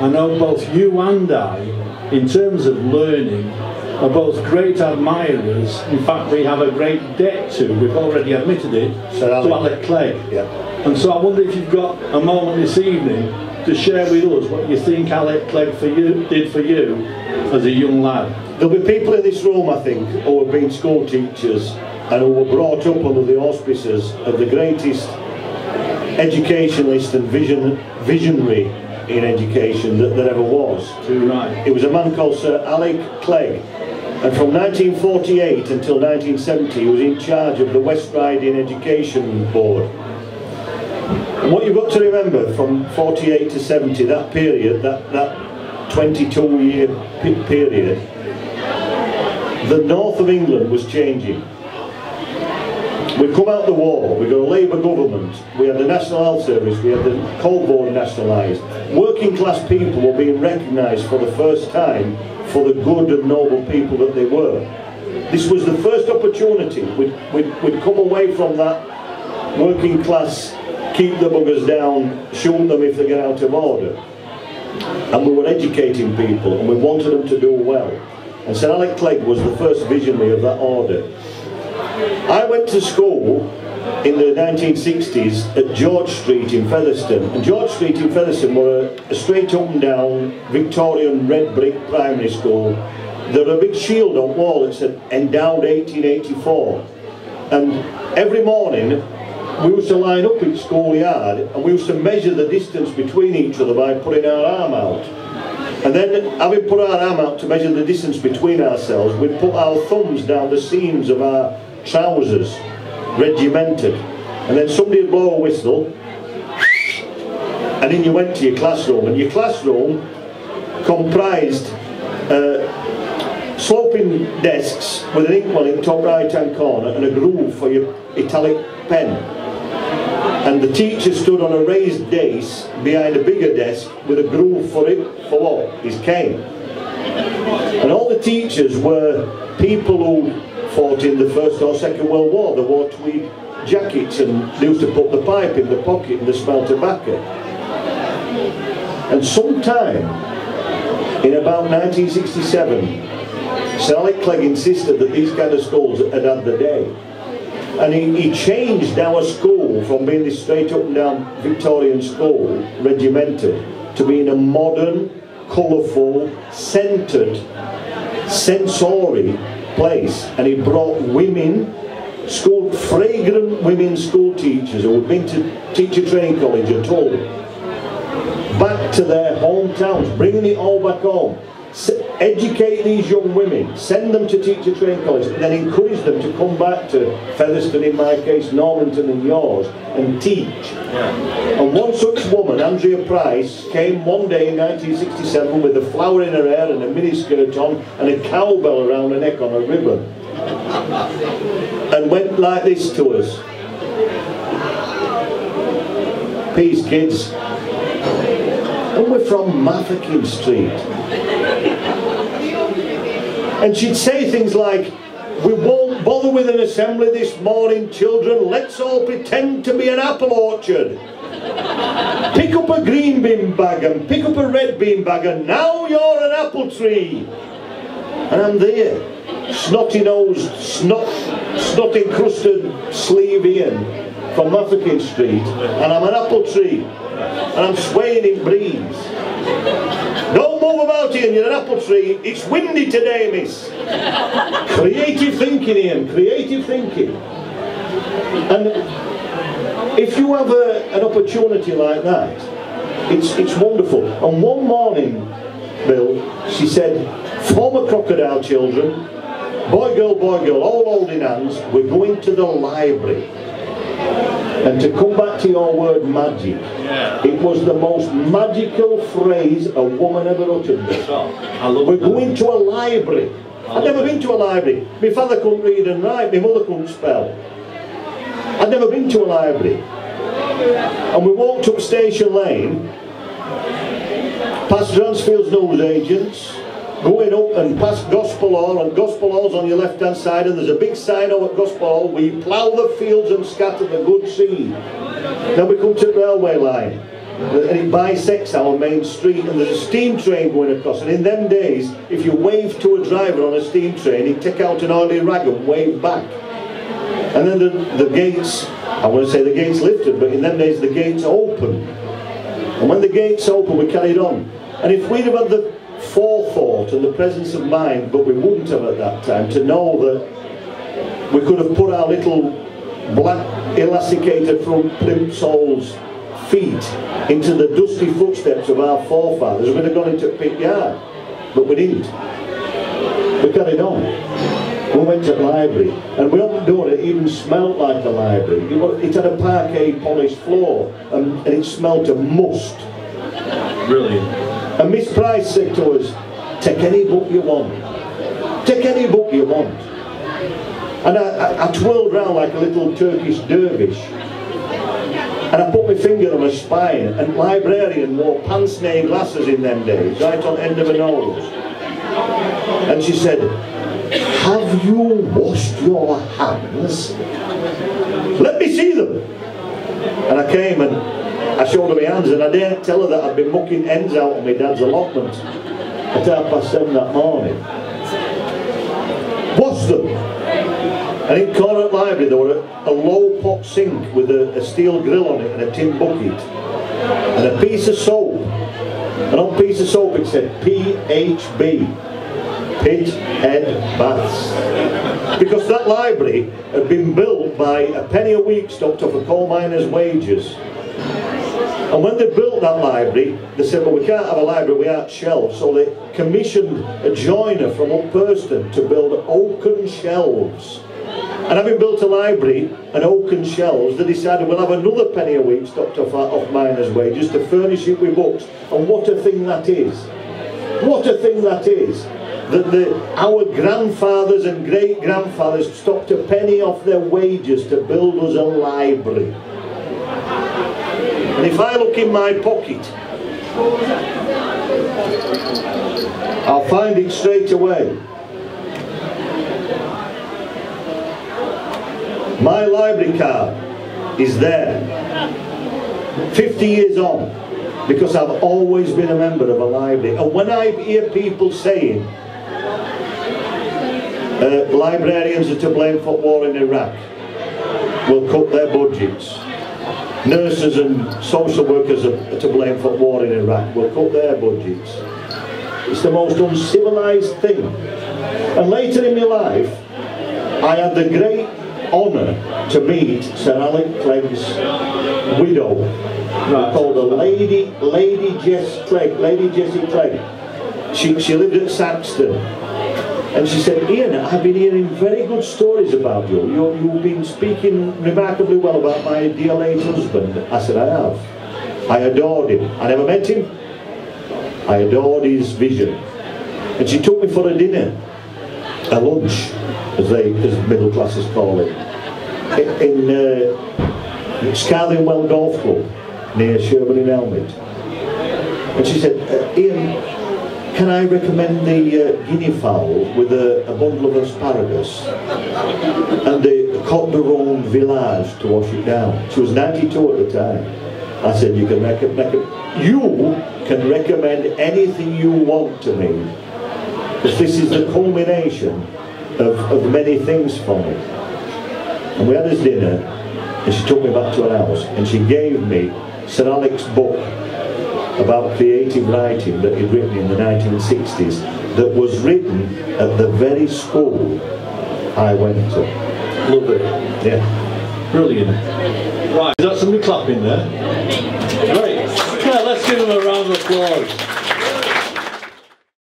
I know both you and I, in terms of learning, are both great admirers. In fact, we have a great debt to, we've already admitted it, to Alec Clegg. Yeah. And so I wonder if you've got a moment this evening to share with us what you think Alec Clegg did for you as a young lad. There'll be people in this room, I think, who have been school teachers and who were brought up under the auspices of the greatest educationalist and visionary in education that there ever was. Too right. It was a man called Sir Alec Clegg, and from 1948 until 1970 he was in charge of the West Riding Education Board. And what you've got to remember, from 48 to 70, that period, that 22-year period, the north of England was changing. We'd come out of the war, we got a Labour government, we had the National Health Service, we had the Coal Board nationalised. Working class people were being recognised for the first time for the good and noble people that they were. This was the first opportunity. We'd come away from that working class, keep the buggers down, shoot them if they get out of order. And we were educating people and we wanted them to do well. And Sir Alec Clegg was the first visionary of that order. I went to school in the 1960s at George Street in Featherstone, and George Street in Featherstone were a straight up and down Victorian red brick primary school. There was a big shield on the wall that said endowed 1884, and every morning we used to line up in schoolyard and we used to measure the distance between each other by putting our arm out. And then, having put our arm out to measure the distance between ourselves, we'd put our thumbs down the seams of our trousers, regimented, and then somebody would blow a whistle and then you went to your classroom, and your classroom comprised sloping desks with an inkwell in the top right hand corner and a groove for your italic pen, and the teacher stood on a raised dais behind a bigger desk with a groove for it, for what? His cane. And all the teachers were people who fought in the First or Second World War. They wore tweed jackets and they used to put the pipe in the pocket and they smelled tobacco. And sometime in about 1967, Sir Alec Clegg insisted that these kind of schools had had the day. And he changed our school from being this straight up and down Victorian school, regimented, to being a modern, colourful, centred, sensory place. And he brought women, fragrant women school teachers who had been to teacher training college at all, back to their hometowns, bringing it all back home. Educate these young women, send them to teacher training college, and then encourage them to come back to Featherstone, in my case, Normanton and yours, and teach. Yeah. And one such woman, Andrea Price, came one day in 1967 with a flower in her hair and a miniskirt on and a cowbell around her neck on a ribbon, and went like this to us: "Peace, kids." And we're from Mafeking Street. And she'd say things like, "We won't bother with an assembly this morning, children. Let's all pretend to be an apple orchard. Pick up a green bean bag and pick up a red bean bag, and now you're an apple tree." And I'm there, snotty-nosed, snot-encrusted sleeve Ian from Mafeking Street, and I'm an apple tree, and I'm swaying in breeze. "Don't move about, Ian, you're an apple tree. It's windy today, miss." Creative thinking, Ian, creative thinking. And if you have an opportunity like that, it's wonderful. And one morning, Bill, she said, "Former crocodile children, boy, girl, all holding hands, we're going to the library." And to come back to your word magic, it was the most magical phrase a woman ever uttered. We're going to a library. I'd never been to a library. My father couldn't read and write, my mother couldn't spell. I'd never been to a library. And we walked up Station Lane, past Dransfield's newsagents, going up and past Gospel Hall, and Gospel Hall's on your left hand side, and there's a big sign over at Gospel Hall: "We plough the fields and scatter the good seed." Then we come to the railway line. and it bisects our main street, and there's a steam train going across, and in them days, if you wave to a driver on a steam train, he'd take out an oily rag and wave back. And then the gates, I want to say the gates lifted, but in them days the gates opened. And when the gates opened, we carried on. And if we'd have had the forethought and the presence of mind, but we wouldn't have at that time, to know that we could have put our little black elasticated front plimsoll's feet into the dusty footsteps of our forefathers, we would have gone into pit yard. But we didn't. We carried on. We went to the library, and we opened the door, and it even smelled like a library. It had a parquet polished floor, and it smelled of must. Brilliant. And Miss Price said to us, take any book you want. Take any book you want. And I twirled round like a little Turkish dervish. And I put my finger on her spine, and librarian wore pince-nez glasses in them days, right on the end of her nose. And she said, have you washed your hands? Let me see them. And I came and I showed her my hands, and I daren't tell her that I'd been mucking ends out of my dad's allotment at 7:30 that morning. Wash them. And in Connaught Library there were a low pot sink with a steel grill on it and a tin bucket and a piece of soap. And on the piece of soap it said PHB. Pit Head Baths. Because that library had been built by a penny a week stopped off a coal miner's wages. And when they built that library, they said, well, we can't have a library without shelves, so they commissioned a joiner from Upperston to build oaken shelves. And having built a library and oaken shelves, they decided we'll have another penny a week stopped off miners' wages to furnish it with books. And what a thing that is. What a thing that is. That our grandfathers and great-grandfathers stopped a penny off their wages to build us a library. And if I look in my pocket, I'll find it straight away. My library card is there, 50 years on, because I've always been a member of a library. And when I hear people saying librarians are to blame for war in Iraq, will cut their budgets, nurses and social workers are to blame for war in Iraq, will cut their budgets. It's the most uncivilized thing. And later in my life, I had the great honour to meet Sir Alec Clegg's widow, called a Lady Jessie Clegg. She lived at Saxton, and she said, Ian, I've been hearing very good stories about you. You've been speaking remarkably well about my dear late husband. I said, I have. I adored him. I never met him. I adored his vision. And she took me for a dinner, a lunch, as middle classes call it, in Scarlingwell Golf Club near Sherburn in Elmet. And she said, Ian, can I recommend the guinea fowl with a bundle of asparagus and the Cote de Rome village to wash it down? She was 92 at the time. I said, you can recommend anything you want to me, because this is the culmination of many things for me. And we had this dinner, and she took me back to her house, and she gave me Sir Alec's book about creative writing that he'd written in the 1960s, that was written at the very school I went to. Love it. Yeah. Brilliant. Right, is that somebody clapping there?